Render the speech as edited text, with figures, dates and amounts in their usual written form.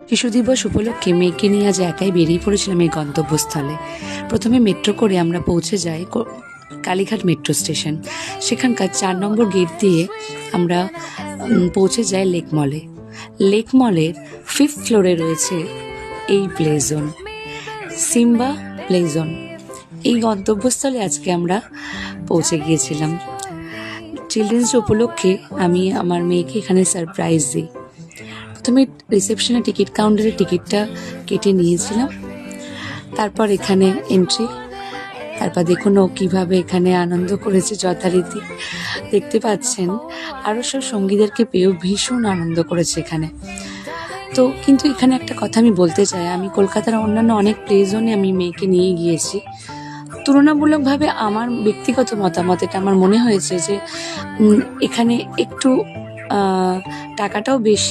শিশু দিবস উপলক্ষে মেয়েকে নিয়ে আজ একাই বেরিয়ে পড়েছিলাম এই গন্তব্যস্থলে। প্রথমে মেট্রো করে আমরা পৌঁছে যাই কালীঘাট মেট্রো স্টেশন। সেখানকার 4 নম্বর গেট দিয়ে আমরা পৌঁছে যাই লেক মলে। লেক মলের 5th ফ্লোরে রয়েছে এই play zone, Simba play zone. এই গন্তব্যস্থলে আজকে আমরা পৌঁছে গিয়েছিলাম। চিলড্রেন্স ডে উপলক্ষে আমি আমার মেয়েকে এখানে সারপ্রাইজ দিই। প্রথমে রিসেপশনে টিকিট কাউন্টারে টিকিটটা কেটে নিয়েছিলাম, তারপর এখানে এন্ট্রি। তারপর দেখুন ও কীভাবে এখানে আনন্দ করেছে যথারীতি, দেখতে পাচ্ছেন। আরও সব সঙ্গীদেরকে পেয়েও ভীষণ আনন্দ করেছে এখানে। তো কিন্তু এখানে একটা কথা আমি বলতে চাই, আমি কলকাতার অন্যান্য অনেক প্লে জোনে আমি মেয়েকে নিয়ে গিয়েছি। তুলনামূলকভাবে আমার ব্যক্তিগত মতামত, এটা আমার মনে হয়েছে যে এখানে একটু টাকাটাও বেশি।